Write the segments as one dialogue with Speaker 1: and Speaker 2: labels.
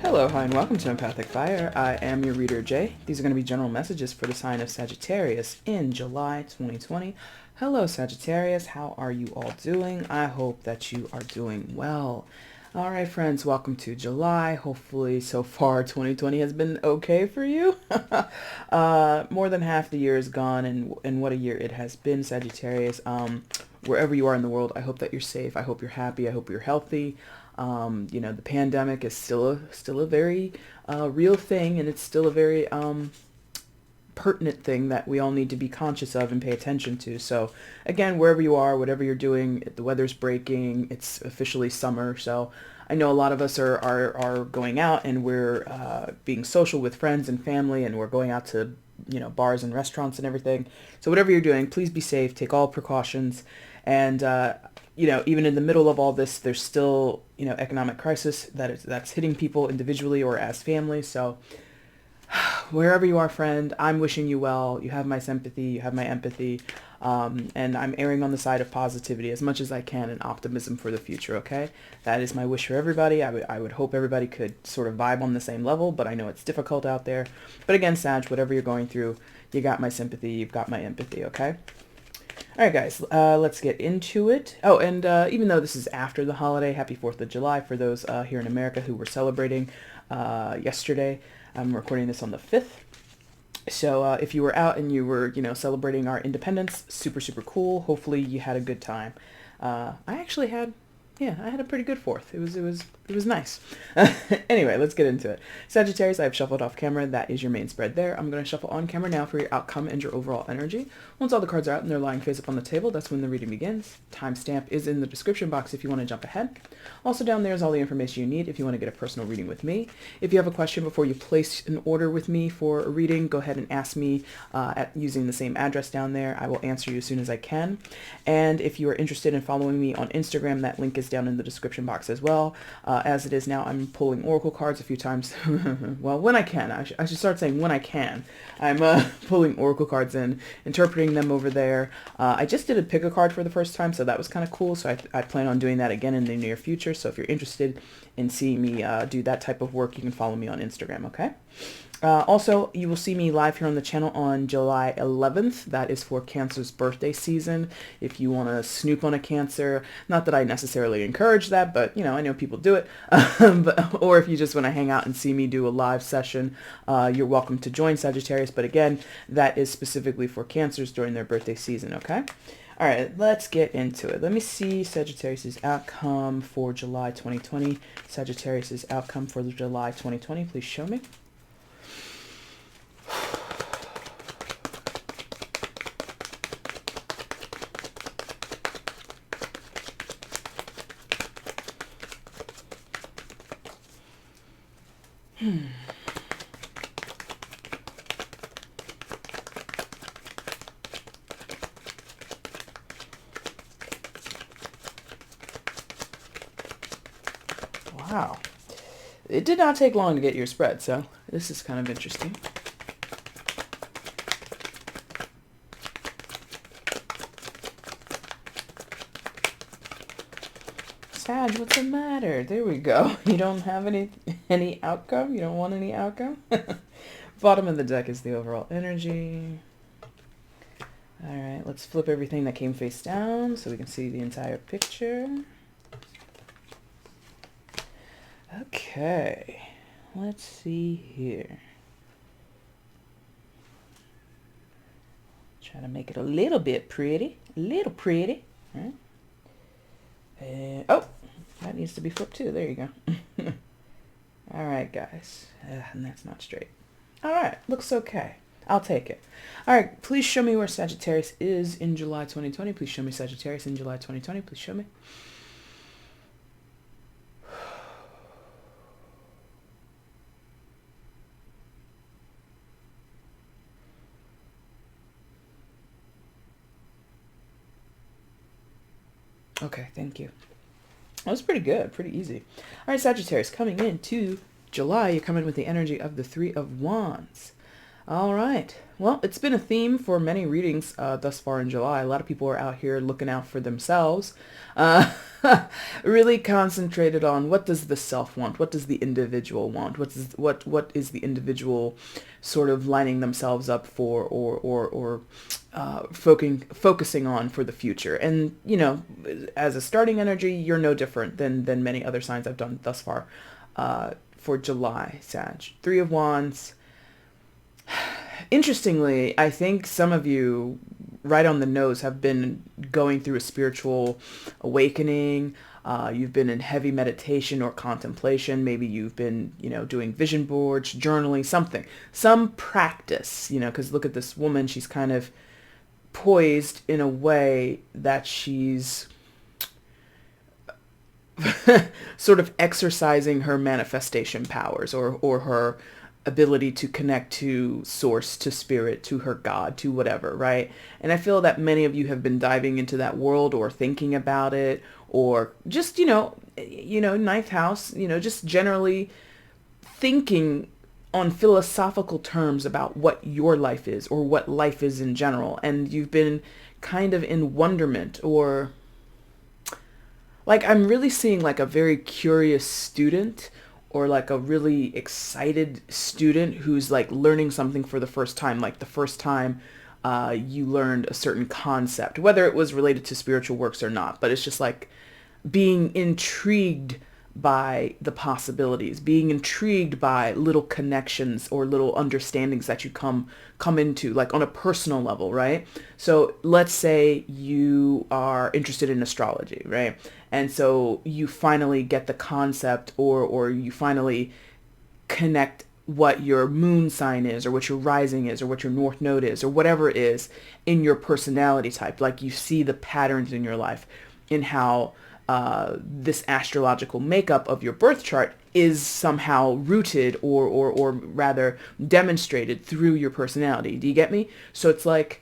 Speaker 1: Hello, hi, and welcome to Empathic Fire. I am your reader, Jay. These are going to be general messages for the sign of Sagittarius in July 2020. Hello, Sagittarius. How are you all doing? I hope that you are doing well. All right, friends, welcome to July. Hopefully, so far, 2020 has been okay for you. More than half the year is gone, and what a year it has been, Sagittarius. Wherever you are in the world, I hope that you're safe. I hope you're happy. I hope you're healthy. The pandemic is still a very real thing, and it's still a very pertinent thing that we all need to be conscious of and pay attention to. So again, wherever you are, whatever you're doing, the weather's breaking, it's officially summer. So I know a lot of us are going out, and we're being social with friends and family, and we're going out to bars and restaurants and everything. So whatever you're doing, please be safe, take all precautions, and even in the middle of all this, there's still, economic crisis that's hitting people individually or as families. So wherever you are, friend, I'm wishing you well. You have my sympathy, you have my empathy, and I'm erring on the side of positivity as much as I can and optimism for the future, okay? That is my wish for everybody. I would hope everybody could sort of vibe on the same level, but I know it's difficult out there. But again, Sag, whatever you're going through, you got my sympathy, you've got my empathy, okay? All right, guys, let's get into it. Oh, and even though this is after the holiday, happy 4th of July for those here in America who were celebrating yesterday. I'm recording this on the 5th. So if you were out and you were, celebrating our independence, super, super cool. Hopefully you had a good time. I actually had, I had a pretty good 4th. It was nice. Anyway, let's get into it. Sagittarius, I have shuffled off camera. That is your main spread there. I'm going to shuffle on camera now for your outcome and your overall energy. Once all the cards are out and they're lying face up on the table, that's when the reading begins. Timestamp is in the description box if you want to jump ahead. Also down there is all the information you need if you want to get a personal reading with me. If you have a question before you place an order with me for a reading, go ahead and ask me using the same address down there. I will answer you as soon as I can. And if you are interested in following me on Instagram, that link is down in the description box as well. As it is now, I'm pulling oracle cards a few times. Well, when I can. I should start saying when I can. I'm pulling oracle cards in, interpreting them over there. I just did a pick a card for the first time, so that was kind of cool. So I plan on doing that again in the near future. So if you're interested in seeing me do that type of work, you can follow me on Instagram, okay? Also, you will see me live here on the channel on July 11th. That is for Cancer's birthday season. If you want to snoop on a Cancer, not that I necessarily encourage that, but, I know people do it. Or if you just want to hang out and see me do a live session, you're welcome to join Sagittarius. But again, that is specifically for Cancers during their birthday season, okay? All right, let's get into it. Let me see Sagittarius's outcome for July 2020. Sagittarius's outcome for July 2020. Please show me. Wow. It did not take long to get your spread, so this is kind of interesting. Sag, what's the matter? There we go. You don't have any outcome? You don't want any outcome? Bottom of the deck is the overall energy. All right, let's flip everything that came face down so we can see the entire picture. Okay, let's see here. Try to make it a little bit pretty, right? And, oh, that needs to be flipped too. There you go. All right, guys, and that's not straight. All right, looks okay. I'll take it. All right, please show me where Sagittarius is in July 2020. Please show me Sagittarius in July 2020. Please show me. Okay, thank you. That was pretty good, pretty easy. All right, Sagittarius, coming into July, you're coming with the energy of the Three of Wands. All right. Well, it's been a theme for many readings thus far in July. A lot of people are out here looking out for themselves, uh, really concentrated on what does the self want, what does the individual want, what is the individual sort of lining themselves up for, or focusing on for the future. And as a starting energy, you're no different than many other signs I've done thus far for July, Sag. Three of Wands. Interestingly, I think some of you, right on the nose, have been going through a spiritual awakening. You've been in heavy meditation or contemplation. Maybe you've been, doing vision boards, journaling, some practice, because look at this woman. She's kind of poised in a way that she's sort of exercising her manifestation powers, or her ability to connect to source, to spirit, to her God, to whatever, right? And I feel that many of you have been diving into that world, or thinking about it, or just, ninth house, just generally thinking on philosophical terms about what your life is, or what life is in general. And you've been kind of in wonderment, or like, I'm really seeing like a very curious student, or like a really excited student who's like learning something for the first time, like the first time you learned a certain concept, whether it was related to spiritual works or not. But it's just like being intrigued by the possibilities, being intrigued by little connections or little understandings that you come into, like on a personal level, right? So let's say you are interested in astrology, right? And so you finally get the concept, or you finally connect what your moon sign is, or what your rising is, or what your north node is, or whatever it is in your personality type. Like, you see the patterns in your life, in how this astrological makeup of your birth chart is somehow rooted, or rather demonstrated through your personality. Do you get me? So it's like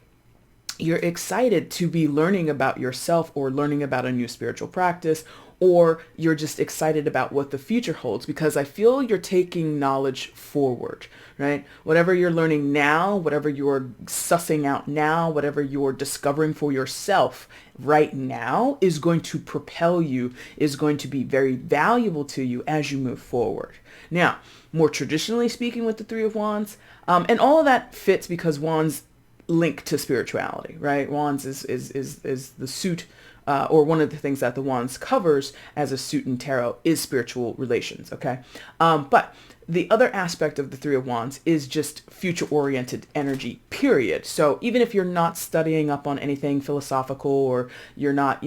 Speaker 1: you're excited to be learning about yourself, or learning about a new spiritual practice, or you're just excited about what the future holds, because I feel you're taking knowledge forward, right? Whatever you're learning now, whatever you're sussing out now, whatever you're discovering for yourself right now is going to propel you, is going to be very valuable to you as you move forward. Now, more traditionally speaking, with the Three of Wands, and all of that fits because Wands link to spirituality, right? Wands is the suit, or one of the things that the Wands covers as a suit in tarot is spiritual relations, okay? But the other aspect of the Three of Wands is just future-oriented energy, period. So even if you're not studying up on anything philosophical, or you're not,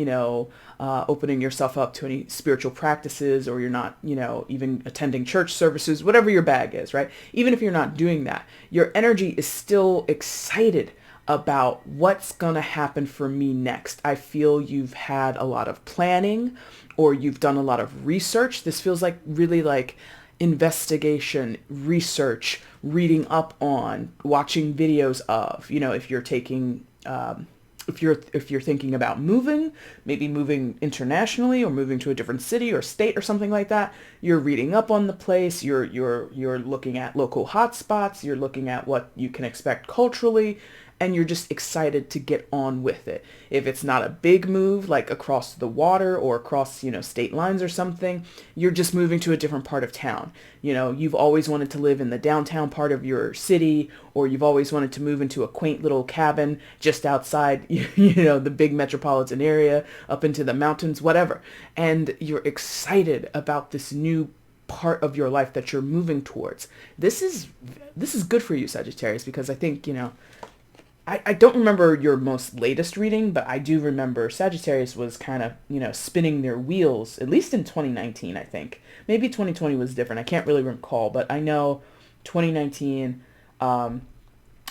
Speaker 1: opening yourself up to any spiritual practices, or you're not, even attending church services, whatever your bag is, right? Even if you're not doing that, your energy is still excited about what's going to happen for me next. I feel you've had a lot of planning, or you've done a lot of research. This feels like really like investigation, research, reading up on, watching videos of, if you're taking, if you're thinking about moving, maybe moving internationally, or moving to a different city or state or something like that, you're reading up on the place, you're looking at local hotspots, you're looking at what you can expect culturally, and you're just excited to get on with it. If it's not a big move, like across the water or across, state lines or something, you're just moving to a different part of town. You've always wanted to live in the downtown part of your city, or you've always wanted to move into a quaint little cabin just outside, the big metropolitan area, up into the mountains, whatever. And you're excited about this new part of your life that you're moving towards. This is good for you, Sagittarius, because I think, I don't remember your most latest reading, but I do remember Sagittarius was kind of, spinning their wheels, at least in 2019, I think. Maybe 2020 was different. I can't really recall, but I know 2019,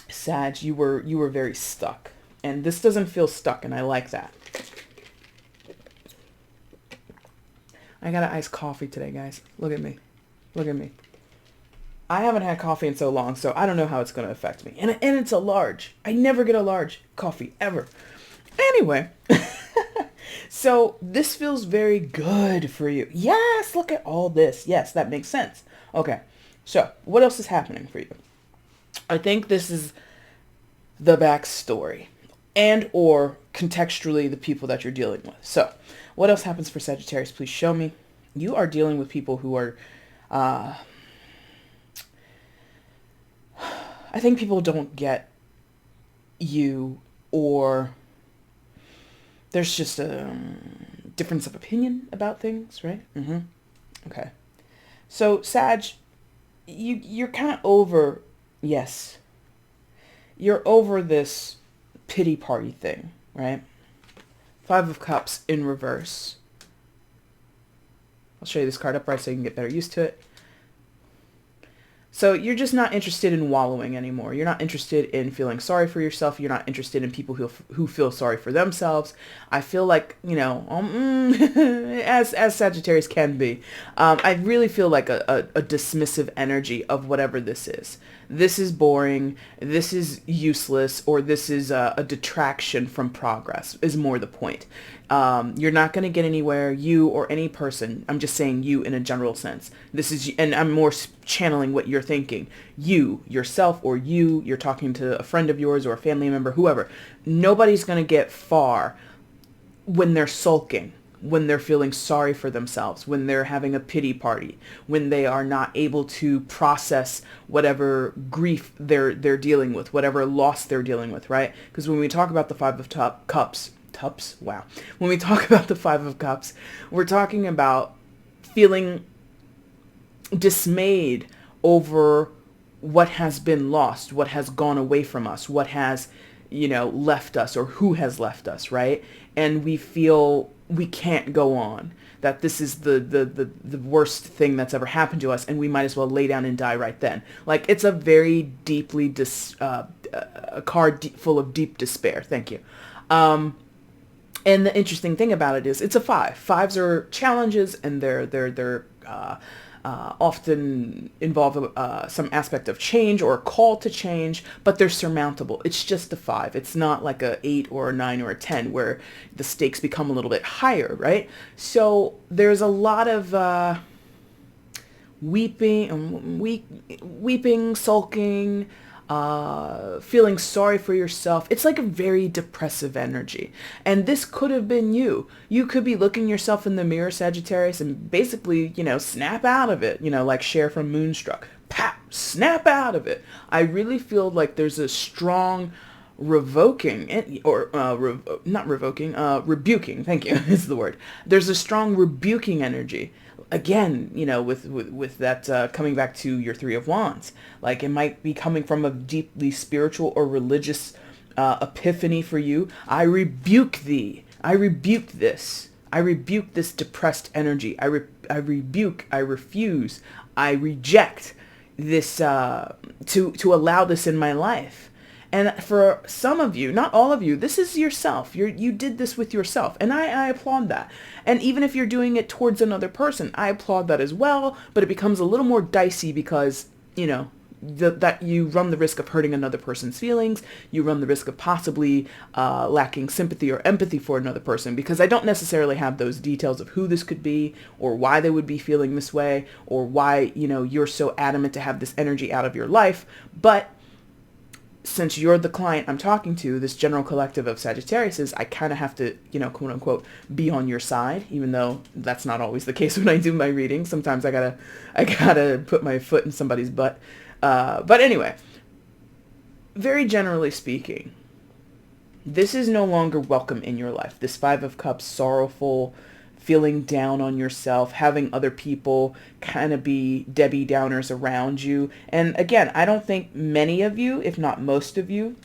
Speaker 1: Sag, you were very stuck. And this doesn't feel stuck, and I like that. I got an iced coffee today, guys. Look at me. Look at me. I haven't had coffee in so long, so I don't know how it's going to affect me. And it's a large. I never get a large coffee, ever. Anyway, so this feels very good for you. Yes, look at all this. Yes, that makes sense. Okay, so what else is happening for you? I think this is the backstory and or contextually the people that you're dealing with. So what else happens for Sagittarius? Please show me. You are dealing with people who are, I think people don't get you, or there's just a difference of opinion about things, right? Okay. So Sag, you're kind of over, yes, you're over this pity party thing, right? Five of Cups in reverse. I'll show you this card upright so you can get better used to it. So you're just not interested in wallowing anymore. You're not interested in feeling sorry for yourself. You're not interested in people who feel sorry for themselves. I feel like, you know, as Sagittarius can be, I really feel like a dismissive energy of whatever this is. This is boring, this is useless, or this is a detraction from progress is more the point. You're not going to get anywhere, you or any person. I'm just saying you in a general sense. This is, and I'm more channeling what you're thinking. You, yourself, or you're talking to a friend of yours or a family member, whoever. Nobody's going to get far when they're sulking, when they're feeling sorry for themselves, when they're having a pity party, when they are not able to process whatever grief they're dealing with, whatever loss they're dealing with, right? Because when we talk about the Five of Cups, wow. When we talk about the Five of Cups, we're talking about feeling dismayed over what has been lost, what has gone away from us, what has, you know, left us, or who has left us, right? And we feel we can't go on, that this is the worst thing that's ever happened to us, and we might as well lay down and die right then. Like, it's a very deeply a card full of deep despair. Thank you. And the interesting thing about it is it's a five. Fives are challenges, and they're often involve some aspect of change or a call to change, but they're surmountable. It's just a five. It's not like a 8 or a 9 or a 10 where the stakes become a little bit higher, right? So there's a lot of weeping, sulking, feeling sorry for yourself. It's like a very depressive energy. And this could have been you. You could be looking yourself in the mirror, Sagittarius, and basically, you know, snap out of it, you know, like Cher from Moonstruck. Pap, snap out of it. I really feel like there's a strong revoking, or not revoking, rebuking, thank you, is the word. There's a strong rebuking energy. Again, you know, with that coming back to your Three of Wands, like it might be coming from a deeply spiritual or religious epiphany for you. I rebuke thee. I rebuke this. I rebuke this depressed energy. I rebuke. I refuse. I reject this to allow this in my life. And for some of you, not all of you, this is yourself. You did this with yourself. And I applaud that. And even if you're doing it towards another person, I applaud that as well. But it becomes a little more dicey because, you know, that you run the risk of hurting another person's feelings. You run the risk of possibly lacking sympathy or empathy for another person, because I don't necessarily have those details of who this could be or why they would be feeling this way or why, you know, you're so adamant to have this energy out of your life. But since you're the client I'm talking to, this general collective of Sagittariuses, I kind of have to, you know, quote unquote, be on your side, even though that's not always the case when I do my readings. Sometimes I gotta put my foot in somebody's butt. But anyway, very generally speaking, this is no longer welcome in your life. This Five of Cups, sorrowful, feeling down on yourself, having other people kind of be Debbie Downers around you. And again, I don't think many of you, if not most of you,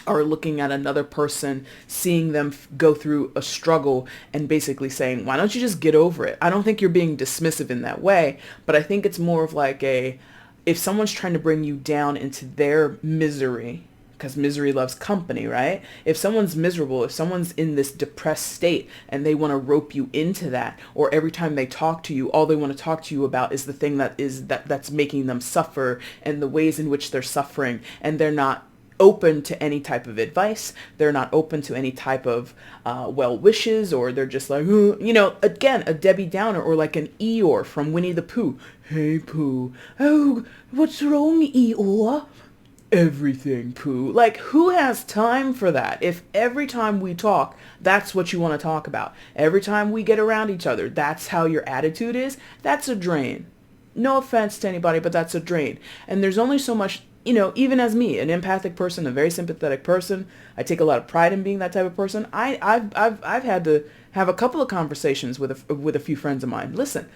Speaker 1: are looking at another person, seeing them go through a struggle and basically saying, why don't you just get over it? I don't think you're being dismissive in that way, but I think it's more of like if someone's trying to bring you down into their misery, because misery loves company, right? If someone's miserable, if someone's in this depressed state and they want to rope you into that, or every time they talk to you, all they want to talk to you about is the thing that's making them suffer and the ways in which they're suffering, and they're not open to any type of advice, they're not open to any type of well wishes, or they're just like, you know, again, a Debbie Downer, or like an Eeyore from Winnie the Pooh. Hey Pooh, oh, what's wrong, Eeyore? everything, Pooh. Like, who has time for that? If every time we talk, that's what you want to talk about. Every time we get around each other, that's how your attitude is. That's a drain. No offense to anybody, but that's a drain. And there's only so much, even as me, an empathic person, a very sympathetic person, I take a lot of pride in being that type of person. I've had to have a couple of conversations with a few friends of mine. Listen,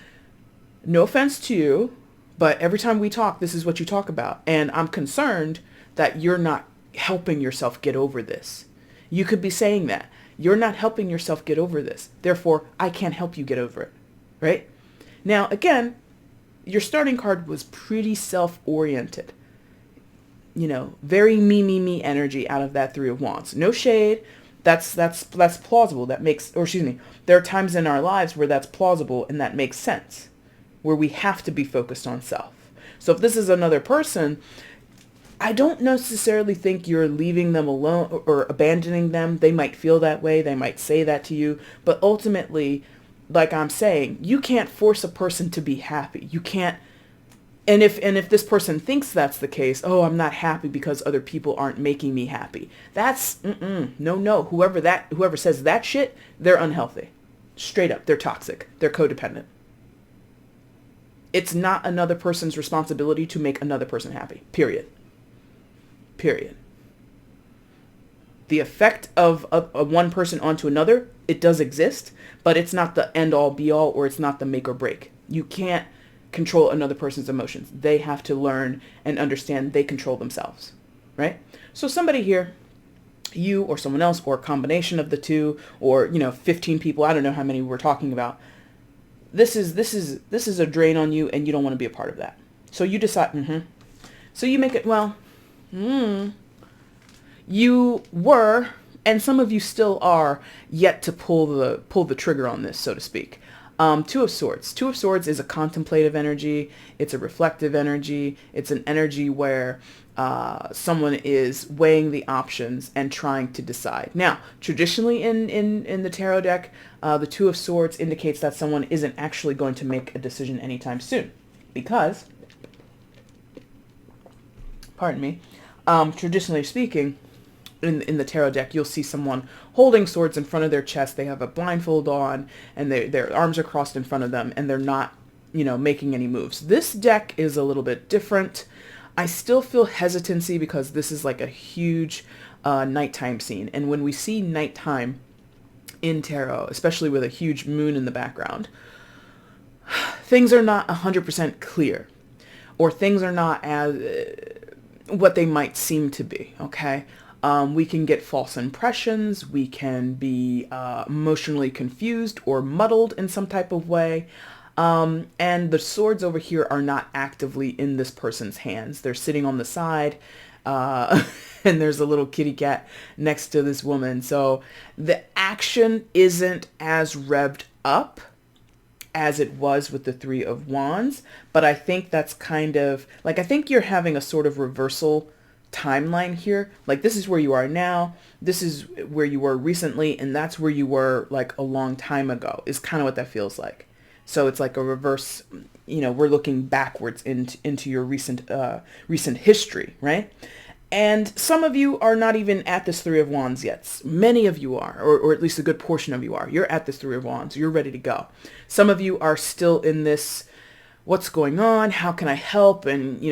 Speaker 1: no offense to you, but every time we talk, this is what you talk about. And I'm concerned that you're not helping yourself get over this. You could be saying that. You're not helping yourself get over this. Therefore, I can't help you get over it. Right? Now, again, your starting card was pretty self-oriented. Very me energy out of that Three of Wands. No shade. That's plausible. There are times in our lives where that's plausible and that makes sense, where we have to be focused on self. So if this is another person, I don't necessarily think you're leaving them alone or abandoning them. They might feel that way. They might say that to you. But ultimately, like I'm saying, you can't force a person to be happy. You can't. And if this person thinks that's the case, oh, I'm not happy because other people aren't making me happy. That's, no. Whoever says that shit, they're unhealthy. Straight up, they're toxic. They're codependent. It's not another person's responsibility to make another person happy. Period. The effect of one person onto another, it does exist, but it's not the end all be all, or it's not the make or break. You can't control another person's emotions. They have to learn and understand they control themselves, right? So somebody here, you or someone else, or a combination of the two, or 15 people, I don't know how many we're talking about. This is a drain on you, and you don't want to be a part of that. So you decide, So you make it, you were, and some of you still are, yet to pull the trigger on this, so to speak. Two of Swords. Two of Swords is a contemplative energy. It's a reflective energy. It's an energy where someone is weighing the options and trying to decide. Now, traditionally in the tarot deck, the Two of Swords indicates that someone isn't actually going to make a decision anytime soon. Because, pardon me, traditionally speaking, in the tarot deck, you'll see someone holding swords in front of their chest. They have a blindfold on, and their arms are crossed in front of them, and they're not, making any moves. This deck is a little bit different. I still feel hesitancy because this is like a huge nighttime scene. And when we see nighttime in tarot, especially with a huge moon in the background, things are not 100% clear, or things are not as what they might seem to be, okay? We can get false impressions. We can be emotionally confused or muddled in some type of way. And the swords over here are not actively in this person's hands. They're sitting on the side, and there's a little kitty cat next to this woman. So the action isn't as revved up as it was with the Three of Wands. But I think that's kind of, I think you're having a sort of reversal timeline here. Like, this is where you are now, this is where you were recently, and that's where you were a long time ago, is kind of what that feels like. So it's like a reverse, we're looking backwards into your recent history, right? And some of you are not even at this Three of Wands yet. Many of you are, or at least a good portion of you are. You're at this Three of Wands. You're ready to go. Some of you are still in this, what's going on? How can I help? And,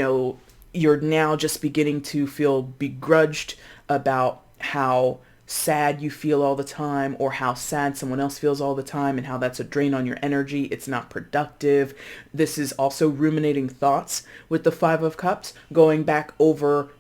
Speaker 1: you're now just beginning to feel begrudged about how sad you feel all the time, or how sad someone else feels all the time, and how that's a drain on your energy. It's not productive. This is also ruminating thoughts with the Five of Cups, going back over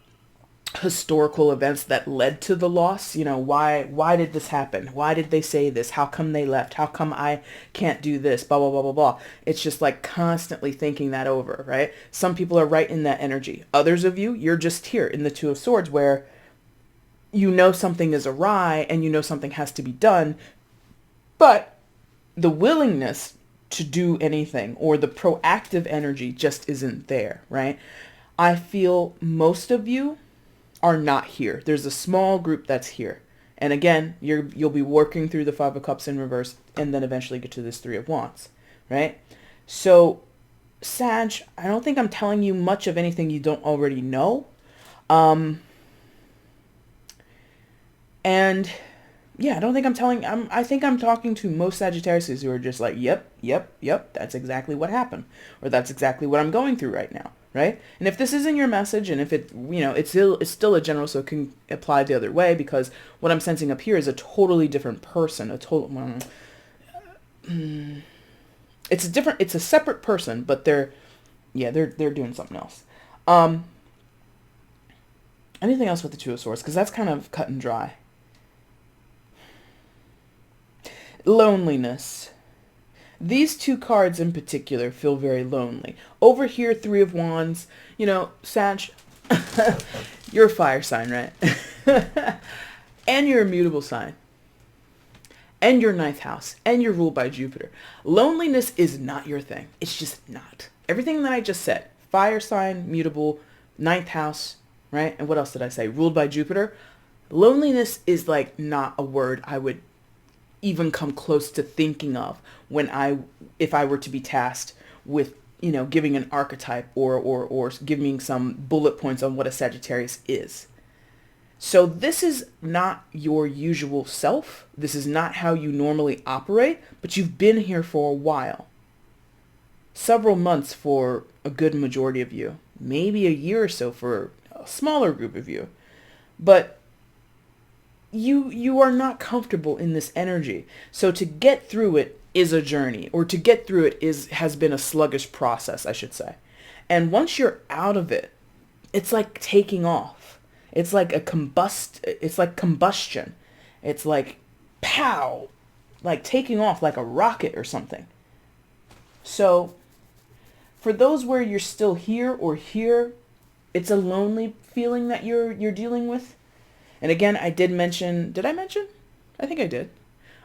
Speaker 1: historical events that led to the loss. Why did this happen? Why did they say this? How come they left? How come I can't do this? Blah, blah, blah, blah, blah. It's just constantly thinking that over, right? Some people are right in that energy. Others of you, you're just here in the Two of Swords, where something is awry and something has to be done, but the willingness to do anything, or the proactive energy, just isn't there, right? I feel most of you are not here. There's a small group that's here. And again, you'll be working through the Five of Cups in reverse, and then eventually get to this Three of Wands, right? So, Sag, I don't think I'm telling you much of anything you don't already know. And yeah, I don't think I think I'm talking to most Sagittarius who are just like, yep, yep, yep, that's exactly what happened. Or that's exactly what I'm going through right now, right? And if this isn't your message, and if it, it's still a general, so it can apply the other way, because what I'm sensing up here is a totally different person, it's a separate person, but they're doing something else. Um, Anything else with the Two of Swords? Because that's kind of cut and dry. Loneliness. These two cards in particular feel very lonely. Over here, Three of Wands. Sag, you're a fire sign, right? And you're a mutable sign. And your ninth house. And you're ruled by Jupiter. Loneliness is not your thing. It's just not. Everything that I just said. Fire sign, mutable, ninth house, right? And what else did I say? Ruled by Jupiter. Loneliness is like not a word I would even come close to thinking of if I were to be tasked with, giving an archetype or giving some bullet points on what a Sagittarius is. So this is not your usual self. This is not how you normally operate, but you've been here for a while. Several months for a good majority of you. Maybe a year or so for a smaller group of you. But you are not comfortable in this energy. So to get through it is a journey, or to get through it has been a sluggish process, I should say. And once you're out of it, it's like taking off. It's like it's like combustion. It's like pow, like taking off like a rocket or something. So for those where you're still here or here, it's a lonely feeling that you're dealing with. And again, did I mention? I think I did.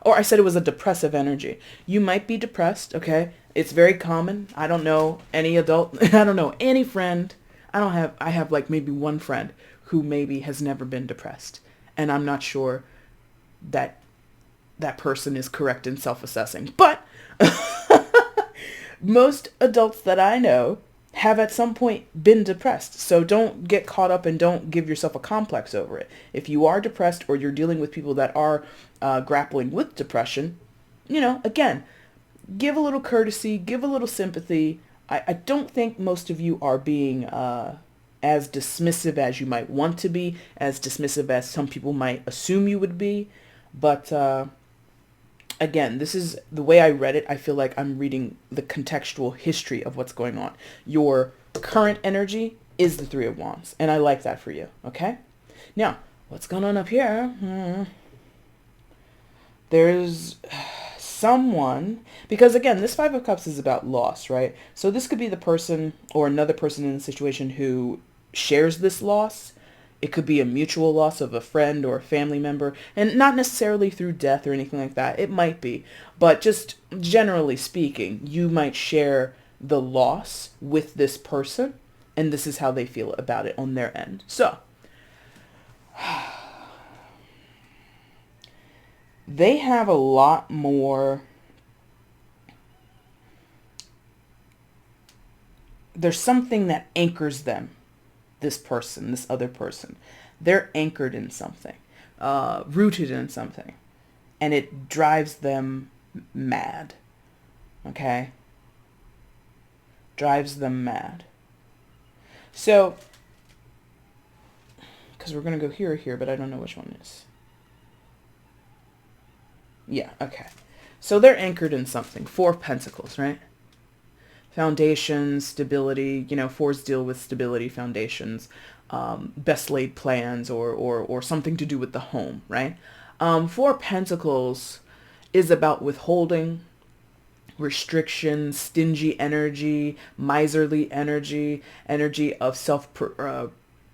Speaker 1: Or I said it was a depressive energy. You might be depressed, okay? It's very common. I don't know any adult, I don't know any friend. I have like maybe one friend who maybe has never been depressed. And I'm not sure that that person is correct in self-assessing. But most adults that I know have at some point been depressed. So don't get caught up and don't give yourself a complex over it. If you are depressed or you're dealing with people that are grappling with depression, again, give a little courtesy, give a little sympathy. I don't think most of you are being as dismissive as you might want to be, as dismissive as some people might assume you would be. But again, this is the way I read it. I feel like I'm reading the contextual history of what's going on. Your current energy is the Three of Wands, and I like that for you, okay? Now, what's going on up here? There's someone, because again, this Five of Cups is about loss, right? So this could be the person or another person in the situation who shares this loss. It could be a mutual loss of a friend or a family member, and not necessarily through death or anything like that. It might be, but just generally speaking, you might share the loss with this person, and this is how they feel about it on their end. So, they have a lot more. There's something that anchors them. This person, this other person, they're anchored in something, rooted in something, and it drives them mad. Okay? Drives them mad. So, because we're going to go here or here, but I don't know which one it is. Yeah, okay. So they're anchored in something. Four of Pentacles, right? Foundations, stability, fours deal with stability, foundations, best laid plans, or something to do with the home, right? Four of Pentacles is about withholding, restriction, stingy energy, miserly energy, energy of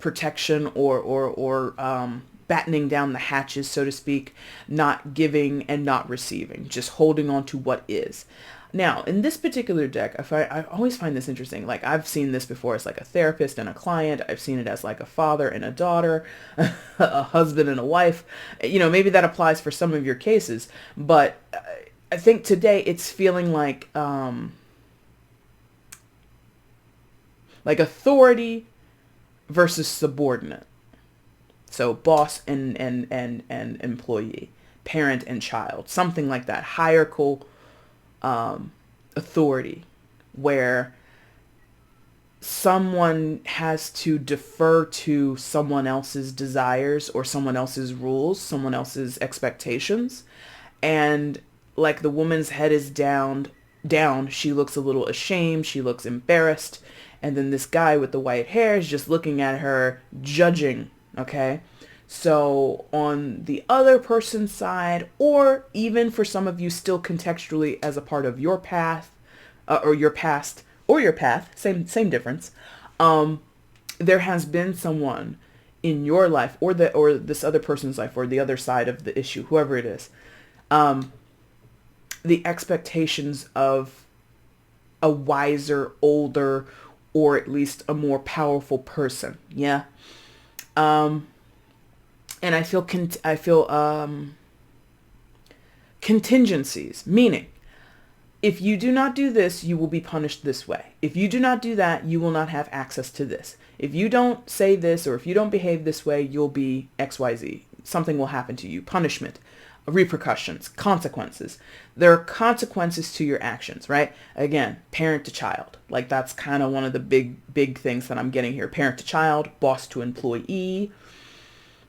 Speaker 1: protection or battening down the hatches, so to speak, not giving and not receiving, just holding on to what is. Now, in this particular deck, I always find this interesting. Like, I've seen this before as like a therapist and a client. I've seen it as like a father and a daughter, a husband and a wife. Maybe that applies for some of your cases. But I think today it's feeling like authority versus subordinate. So boss and employee, parent and child, something like that. Hierarchical authority, where someone has to defer to someone else's desires or someone else's rules, someone else's expectations. And like the woman's head is down, she looks a little ashamed, she looks embarrassed. And then this guy with the white hair is just looking at her, judging, okay? So on the other person's side, or even for some of you still contextually as a part of your path, or your past, or your path, same difference. There has been someone in your life, or this other person's life, or the other side of the issue, whoever it is, the expectations of a wiser, older, or at least a more powerful person. Yeah. And I feel contingencies, meaning if you do not do this, you will be punished this way. If you do not do that, you will not have access to this. If you don't say this, or if you don't behave this way, you'll be XYZ. Something will happen to you. Punishment, repercussions, consequences. There are consequences to your actions, right? Again, parent to child. Like that's kind of one of the big things that I'm getting here. Parent to child, boss to employee.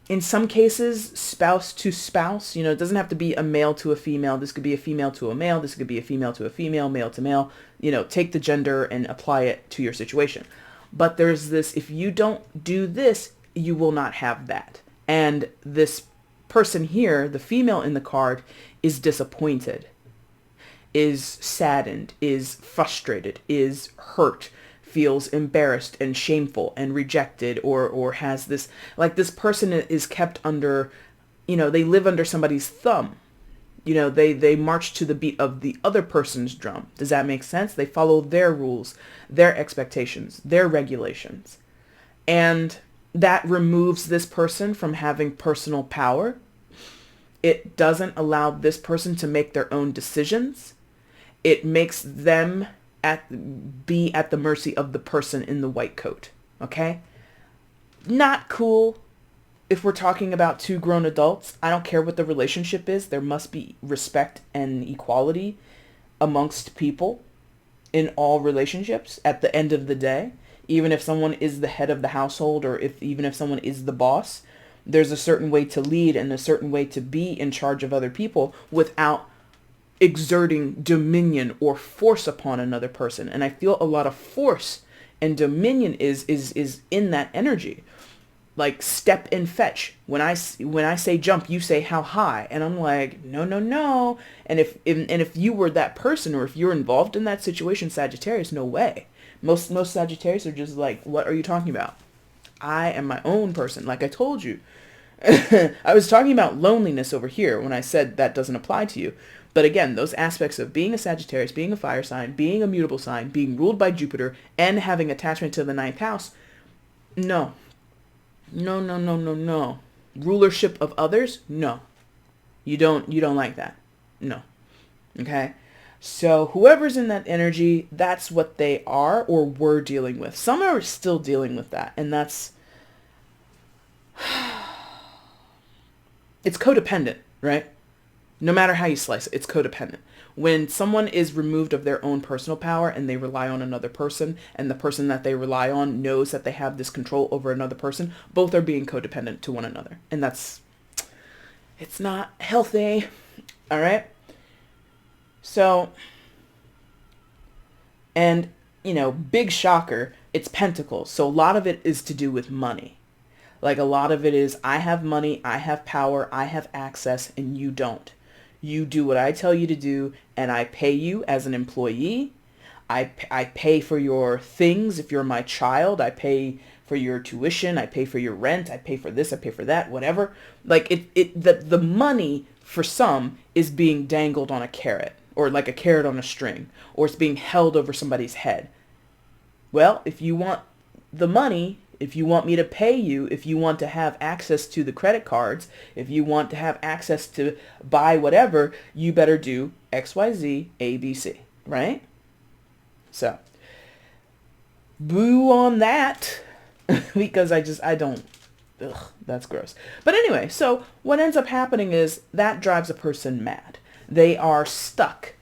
Speaker 1: In some cases, spouse to spouse. You know, it doesn't have to be a male to a female. This could be a female to a male. This could be a female to a female, male to male. You know, take the gender and apply it to your situation. But there's this, if you don't do this, you will not have that. And this person here, the female in the card, is disappointed, is saddened, is frustrated, is hurt, feels embarrassed and shameful and rejected, or has this, like this person is kept under, you know, they live under somebody's thumb. You know, they march to the beat of the other person's drum. Does that make sense? They follow their rules, their expectations, their regulations. And that removes this person from having personal power. It doesn't allow this person to make their own decisions. It makes them be at the mercy of the person in the white coat. Okay? Not cool. If we're talking about two grown adults, I don't care what the relationship is. There must be respect and equality amongst people in all relationships at the end of the day. Even if someone is the head of the household, or even if someone is the boss, there's a certain way to lead and a certain way to be in charge of other people without exerting dominion or force upon another person. And I feel a lot of force and dominion is in that energy. Like step and fetch. When I say jump, you say how high, and I'm like no. And if you were that person, or if you're involved in that situation, Sagittarius, no way. Most Sagittarius are just like, what are you talking about? I am my own person, like I told you. I was talking about loneliness over here when I said that doesn't apply to you. But again, those aspects of being a Sagittarius, being a fire sign, being a mutable sign, being ruled by Jupiter, and having attachment to the ninth house, no. No. Rulership of others, no. You don't like that. No. Okay? So whoever's in that energy, that's what they are or were dealing with. Some are still dealing with that, and that's it's codependent, right? No matter how you slice it, it's codependent. When someone is removed of their own personal power and they rely on another person, and the person that they rely on knows that they have this control over another person, both are being codependent to one another. And it's not healthy. All right? So, and, you know, big shocker, it's Pentacles. So a lot of it is to do with money. Like a lot of it is, I have money, I have power, I have access, and you don't. You do what I tell you to do, and I pay you as an employee. I pay for your things. If you're my child, I pay for your tuition. I pay for your rent. I pay for this. I pay for that, whatever. Like the money for some is being dangled on a carrot, or like a carrot on a string, or it's being held over somebody's head. Well, if you want the money, if you want me to pay you, if you want to have access to the credit cards, if you want to have access to buy whatever, you better do X, Y, Z, A, B, C, right? So, boo on that. because I don't, ugh, that's gross. But anyway, so what ends up happening is that drives a person mad. They are stuck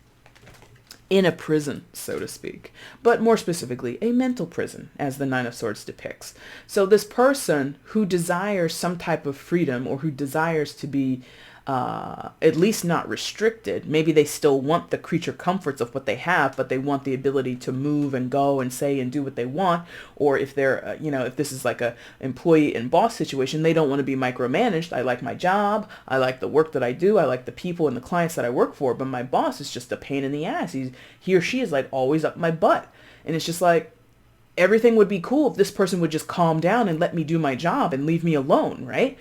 Speaker 1: in a prison, so to speak, but more specifically, a mental prison, as the Nine of Swords depicts. So this person who desires some type of freedom, or who desires to be at least not restricted. Maybe they still want the creature comforts of what they have, but they want the ability to move and go and say and do what they want. Or if they're, if this is like a employee and boss situation, they don't want to be micromanaged. I like my job. I like the work that I do. I like the people and the clients that I work for, but my boss is just a pain in the ass. He or she is like always up my butt. And it's just like, everything would be cool if this person would just calm down and let me do my job and leave me alone, right?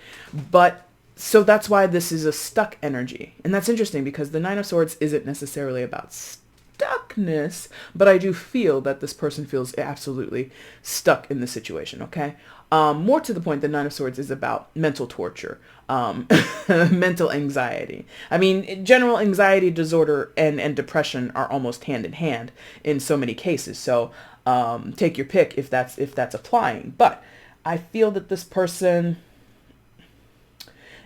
Speaker 1: But so that's why this is a stuck energy. And that's interesting because the Nine of Swords isn't necessarily about stuckness, but I do feel that this person feels absolutely stuck in the situation, okay? More to the point, the Nine of Swords is about mental torture, mental anxiety. I mean, general anxiety disorder and depression are almost hand in hand in so many cases. So take your pick if that's applying. But I feel that this person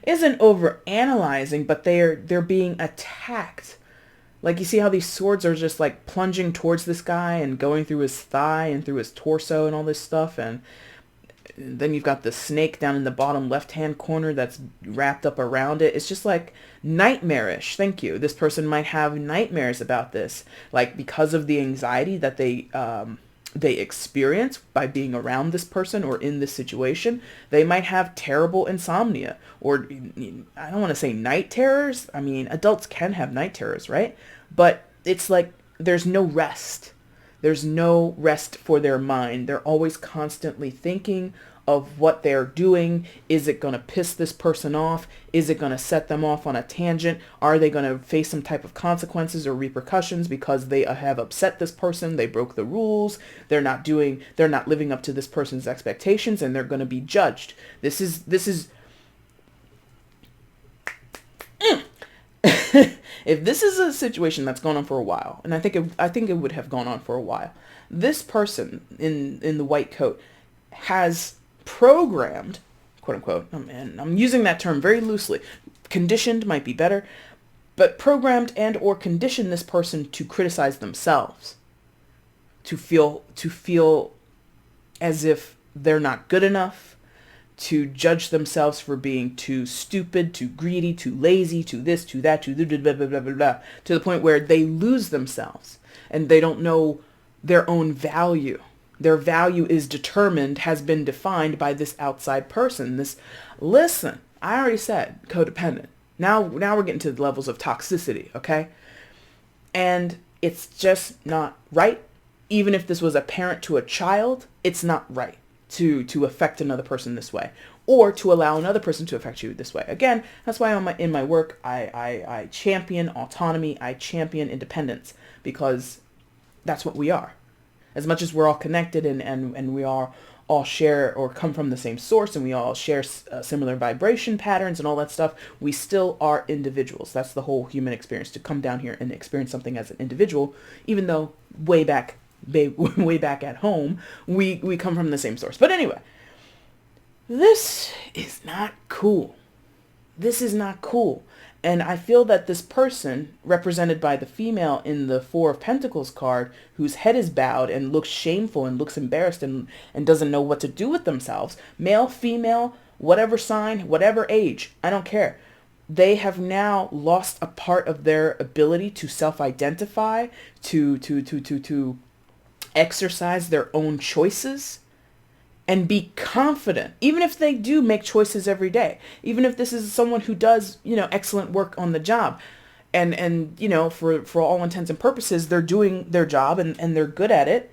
Speaker 1: isn't over analyzing, but they're being attacked. Like, you see how these swords are just like plunging towards this guy and going through his thigh and through his torso and all this stuff. And then you've got the snake down in the bottom left-hand corner that's wrapped up around it. It's just like nightmarish. Thank you. This person might have nightmares about this, like because of the anxiety that they experience by being around this person or in this situation. They might have terrible insomnia, or I don't want to say night terrors. I mean, adults can have night terrors, right? But it's like there's no rest. There's no rest for their mind. They're always constantly thinking of what they're doing. Is it going to piss this person off? Is it going to set them off on a tangent? Are they going to face some type of consequences or repercussions because they have upset this person? They broke the rules. They're not living up to this person's expectations, and they're going to be judged. This is if this is a situation that's gone on for a while, and I think it would have gone on for a while, this person in the white coat has programmed, quote unquote, and I'm using that term very loosely, conditioned might be better, but programmed and or conditioned this person to criticize themselves, to feel as if they're not good enough, to judge themselves for being too stupid, too greedy, too lazy, too this, too that, too blah, blah, blah, blah, blah, blah, to the point where they lose themselves and they don't know their own value. Their value is determined, has been defined by this outside person. Listen, I already said codependent. Now we're getting to the levels of toxicity, okay? And it's just not right. Even if this was a parent to a child, it's not right to affect another person this way, or to allow another person to affect you this way. Again, that's why in my work, I champion autonomy, I champion independence, because that's what we are. As much as we're all connected and we all share or come from the same source, and we all share similar vibration patterns and all that stuff, we still are individuals. That's the whole human experience, to come down here and experience something as an individual, even though way back at home, we come from the same source. But anyway, this is not cool. This is not cool. And I feel that this person, represented by the female in the Four of Pentacles card, whose head is bowed and looks shameful and looks embarrassed and doesn't know what to do with themselves, male, female, whatever sign, whatever age, I don't care. They have now lost a part of their ability to self-identify, to exercise their own choices and be confident, even if they do make choices every day, even if this is someone who does, excellent work on the job, and for all intents and purposes, they're doing their job and they're good at it.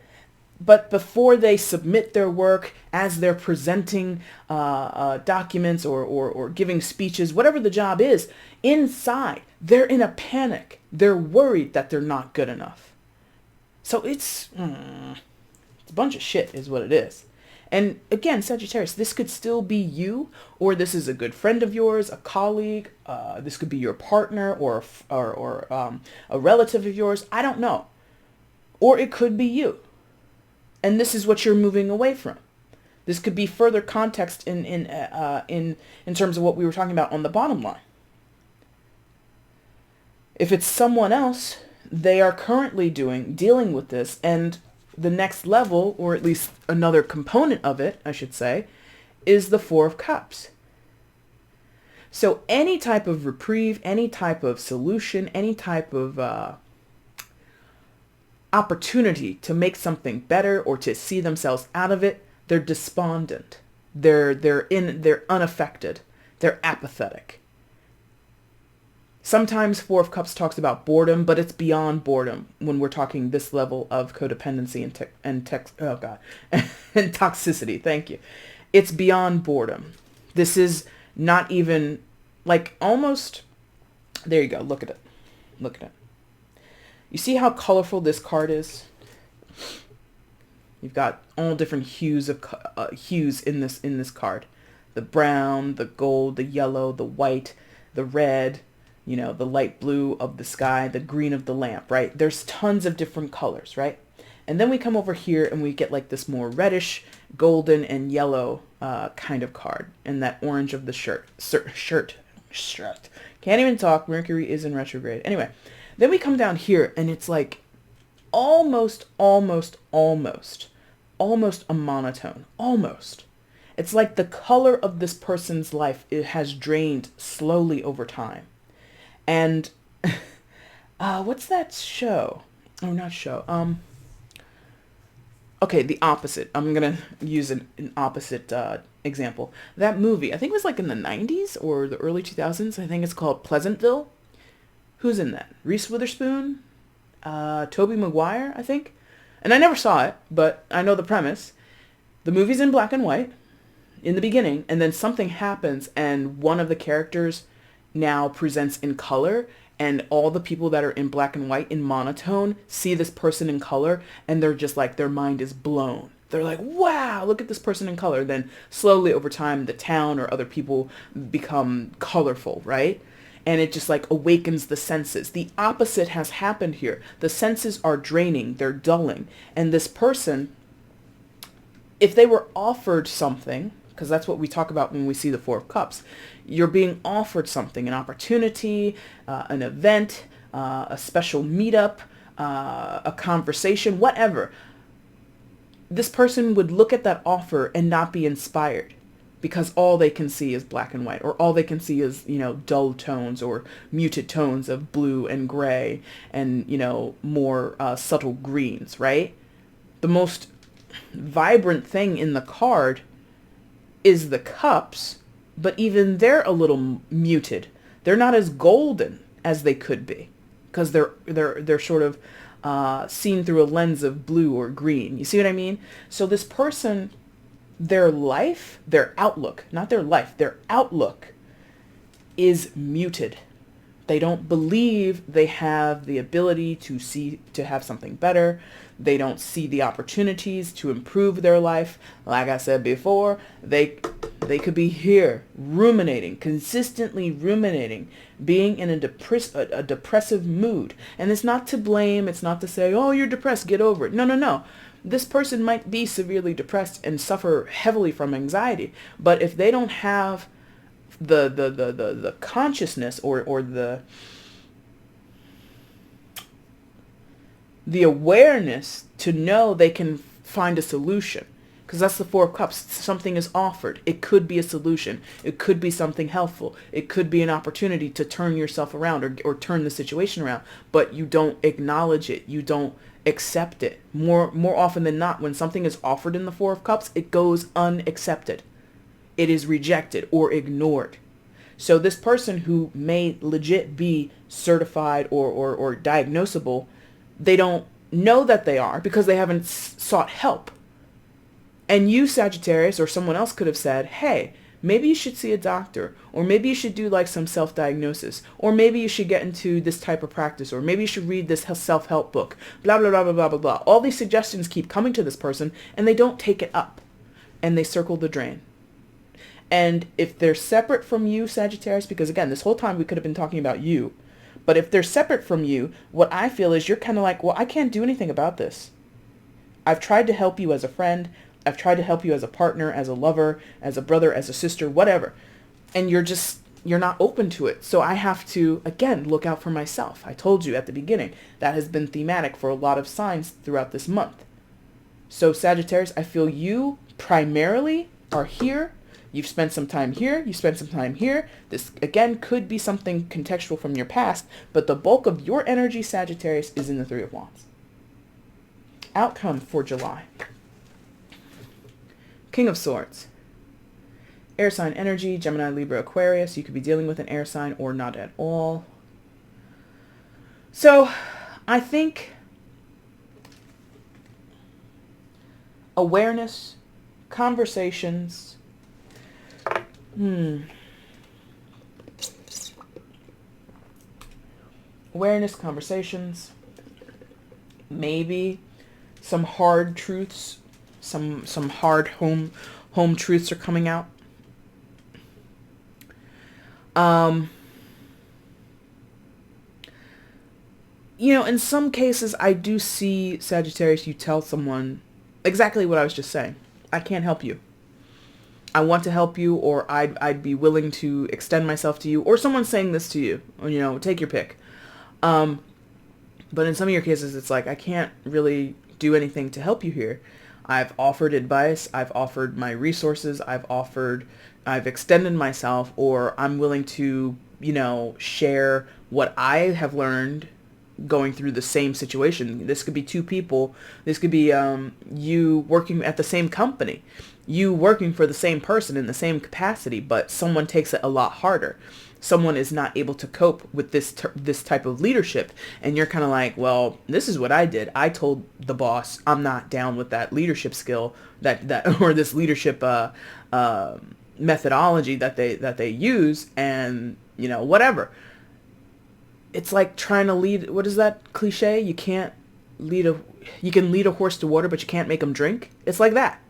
Speaker 1: But before they submit their work, as they're presenting documents or giving speeches, whatever the job is, inside, they're in a panic. They're worried that they're not good enough. So it's a bunch of shit is what it is. And again, Sagittarius, this could still be you, or this is a good friend of yours, a colleague. This could be your partner or a relative of yours. I don't know. Or it could be you. And this is what you're moving away from. This could be further context in terms of what we were talking about on the bottom line. If it's someone else, they are currently dealing with this, and the next level, or at least another component of it, I should say, is the Four of Cups. So any type of reprieve, any type of solution, any type of opportunity to make something better or to see themselves out of it, they're despondent. They're unaffected. They're apathetic. Sometimes Four of Cups talks about boredom, but it's beyond boredom when we're talking this level of codependency and toxicity. Thank you. It's beyond boredom. This is not even like almost. There you go. Look at it. Look at it. You see how colorful this card is? You've got all different hues in this card. The brown, the gold, the yellow, the white, the red, the light blue of the sky, the green of the lamp, right? There's tons of different colors, right? And then we come over here and we get like this more reddish, golden, and yellow kind of card. And that orange of the shirt. Can't even talk. Mercury is in retrograde. Anyway, then we come down here and it's like almost a monotone. Almost. It's like the color of this person's life, it has drained slowly over time. And what's that show? Oh, not show. Okay, the opposite. I'm going to use an opposite example. That movie, I think it was like in the 90s or the early 2000s. I think it's called Pleasantville. Who's in that? Reese Witherspoon? Tobey Maguire, I think. And I never saw it, but I know the premise. The movie's in black and white in the beginning, and then something happens and one of the characters now presents in color, and all the people that are in black and white in monotone see this person in color, and they're just like, their mind is blown. They're like, wow, look at this person in color. Then slowly over time, the town or other people become colorful, right? And it just like awakens the senses. The opposite has happened here. The senses are draining, they're dulling. And this person, if they were offered something, because that's what we talk about when we see the Four of Cups, you're being offered something, an opportunity, an event, a special meetup, a conversation, whatever. This person would look at that offer and not be inspired because all they can see is black and white, or all they can see is, dull tones or muted tones of blue and gray and, more subtle greens, right? The most vibrant thing in the card is the cups, but even they're a little muted. They're not as golden as they could be because they're sort of seen through a lens of blue or green. You see what I mean? So this person, their life, their outlook, not their life, their outlook is muted. They don't believe they have the ability to have something better. They don't see the opportunities to improve their life. Like I said before, they could be here ruminating, consistently ruminating, being in a depressive mood. And it's not to blame. It's not to say, oh, you're depressed, get over it. No. This person might be severely depressed and suffer heavily from anxiety. But if they don't have the consciousness or the awareness to know they can find a solution, because that's the Four of Cups. Something is offered. It could be a solution. It could be something helpful. It could be an opportunity to turn yourself around or turn the situation around, but you don't acknowledge it. You don't accept it. More often than not, when something is offered in the Four of Cups, it goes unaccepted. It is rejected or ignored. So this person who may legit be certified or diagnosable, they don't know that they are because they haven't sought help. And you, Sagittarius, or someone else could have said, hey, maybe you should see a doctor, or maybe you should do like some self-diagnosis, or maybe you should get into this type of practice, or maybe you should read this self-help book, blah, blah, blah, blah, blah, blah, blah. All these suggestions keep coming to this person and they don't take it up and they circle the drain. And if they're separate from you, Sagittarius, because again, this whole time we could have been talking about you, but if they're separate from you, what I feel is you're kind of like, well, I can't do anything about this. I've tried to help you as a friend. I've tried to help you as a partner, as a lover, as a brother, as a sister, whatever. And you're not open to it. So I have to, again, look out for myself. I told you at the beginning, that has been thematic for a lot of signs throughout this month. So Sagittarius, I feel you primarily are here. You've spent some time here. You spent some time here. This, again, could be something contextual from your past, but the bulk of your energy, Sagittarius, is in the Three of Wands. Outcome for July. King of Swords. Air sign energy, Gemini, Libra, Aquarius. You could be dealing with an air sign or not at all. So I think awareness, conversations, awareness, conversations, maybe some hard truths, some hard home truths are coming out. You know, in some cases, I do see, Sagittarius, you tell someone exactly what I was just saying. I can't help you. I want to help you, or I'd be willing to extend myself to you, or someone's saying this to you, or, you know, take your pick. But in some of your cases, it's like, I can't really do anything to help you here. I've offered advice. I've offered my resources. I've extended myself, or I'm willing to, you know, share what I have learned going through the same situation. This could be two people. This could be you working at the same company, you working for the same person in the same capacity, but someone takes it a lot harder. Someone is not able to cope with this type of leadership, and you're kind of like, well, this is what I did. I told the boss I'm not down with that leadership skill, that or this leadership methodology that they use, and you know, whatever. It's like trying to lead, what is that cliche? You can lead a horse to water, but you can't make him drink. It's like that.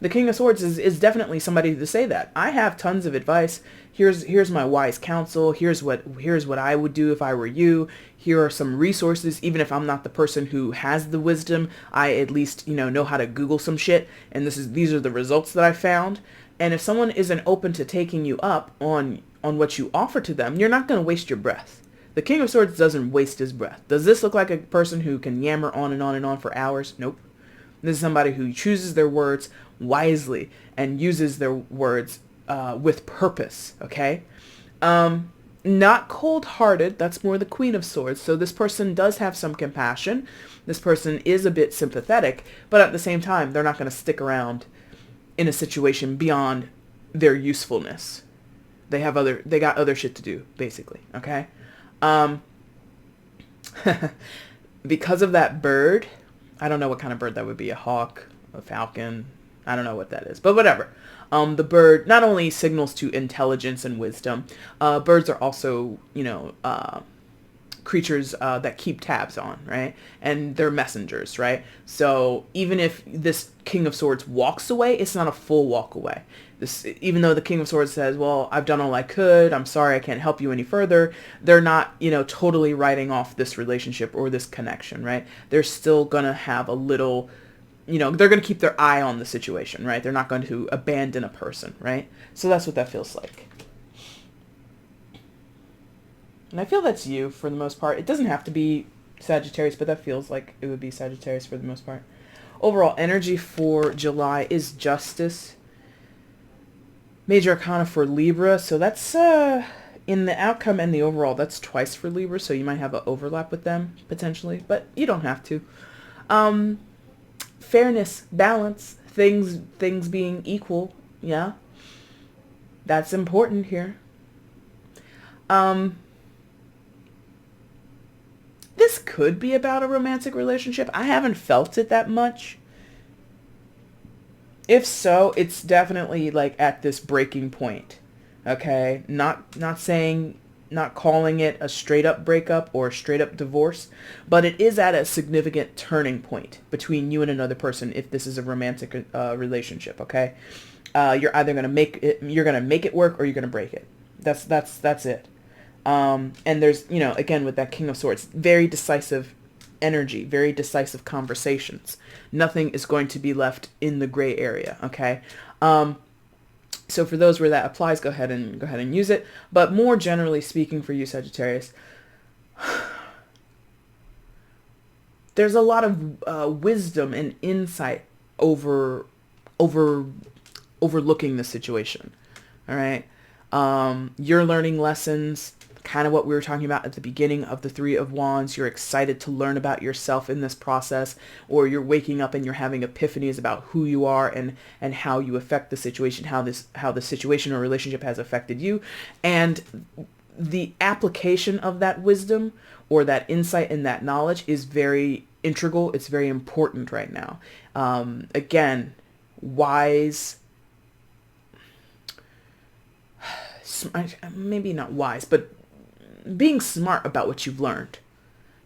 Speaker 1: The King of Swords is definitely somebody to say that. I have tons of advice. Here's my wise counsel. Here's what I would do if I were you. Here are some resources. Even if I'm not the person who has the wisdom, I at least, you know how to Google some shit. And these are the results that I found. And if someone isn't open to taking you up on what you offer to them, you're not going to waste your breath. The King of Swords doesn't waste his breath. Does this look like a person who can yammer on and on and on for hours? Nope. This is somebody who chooses their words wisely and uses their words with purpose, okay? Not cold-hearted. That's more the Queen of Swords. So this person does have some compassion. This person is a bit sympathetic, but at the same time, they're not going to stick around in a situation beyond their usefulness. They got other shit to do, basically, okay? Because of that bird, I don't know what kind of bird that would be, a hawk, a falcon, I don't know what that is, but whatever. The bird not only signals to intelligence and wisdom, birds are also, creatures that keep tabs on, right? And they're messengers, right? So even if this King of Swords walks away, it's not a full walk away. Even though the King of Swords says, well, I've done all I could, I'm sorry, I can't help you any further, they're not, totally writing off this relationship or this connection, right? They're still going to have a little, they're going to keep their eye on the situation, right? They're not going to abandon a person, right? So that's what that feels like. And I feel that's you for the most part. It doesn't have to be Sagittarius, but that feels like it would be Sagittarius for the most part. Overall energy for July is Justice. Major Arcana for Libra. So that's in the outcome and the overall, that's twice for Libra. So you might have an overlap with them potentially, but you don't have to. Fairness, balance, things being equal. Yeah. That's important here. This could be about a romantic relationship. I haven't felt it that much. If so, it's definitely like at this breaking point. Okay? Not calling it a straight up breakup or a straight up divorce, but it is at a significant turning point between you and another person if this is a romantic relationship, okay? You're either going to make it work or you're going to break it. That's it. And there's, again, with that King of Swords, very decisive energy, very decisive conversations. Nothing is going to be left in the gray area, okay? So for those where that applies, go ahead and use it. But more generally speaking for you, Sagittarius, there's a lot of wisdom and insight overlooking the situation. All right. You're learning lessons, kind of what we were talking about at the beginning of the Three of Wands. You're excited to learn about yourself in this process, or you're waking up and you're having epiphanies about who you are and how you affect the situation, how the situation or relationship has affected you. And the application of that wisdom or that insight and that knowledge is very integral. It's very important right now. Again, wise, maybe not wise, but being smart about what you've learned.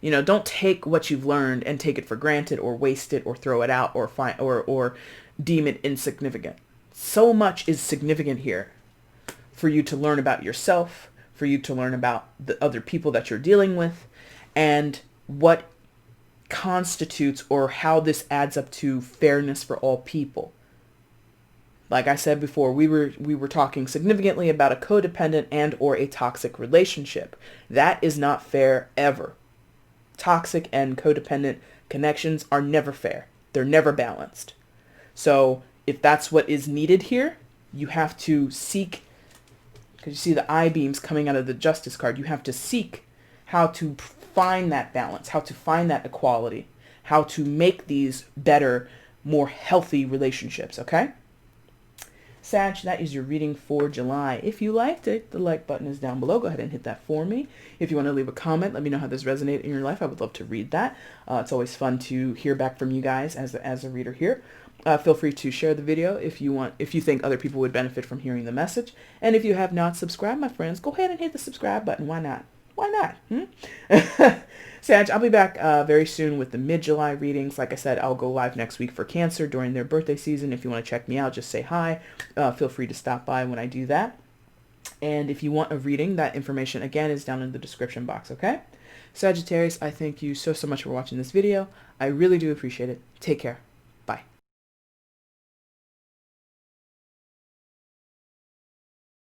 Speaker 1: You know, don't take what you've learned and take it for granted or waste it or throw it out or deem it insignificant. So much is significant here for you to learn about yourself, for you to learn about the other people that you're dealing with, and what constitutes or how this adds up to fairness for all people. Like I said before, we were talking significantly about a codependent and or a toxic relationship. That is not fair ever. Toxic and codependent connections are never fair. They're never balanced. So if that's what is needed here, you have to seek, because you see the I-beams coming out of the Justice card, you have to seek how to find that balance, how to find that equality, how to make these better, more healthy relationships, okay? Sag, that is your reading for July. If you liked it, the like button is down below. Go ahead and hit that for me. If you want to leave a comment, let me know how this resonated in your life. I would love to read that. It's always fun to hear back from you guys as a reader here. Feel free to share the video if you think other people would benefit from hearing the message. And if you have not subscribed, my friends, go ahead and hit the subscribe button. Why not? Why not? Sag, I'll be back very soon with the mid-July readings. Like I said, I'll go live next week for Cancer during their birthday season. If you want to check me out, just say hi. Feel free to stop by when I do that. And if you want a reading, that information, again, is down in the description box, okay? Sagittarius, I thank you so much for watching this video. I really do appreciate it. Take care.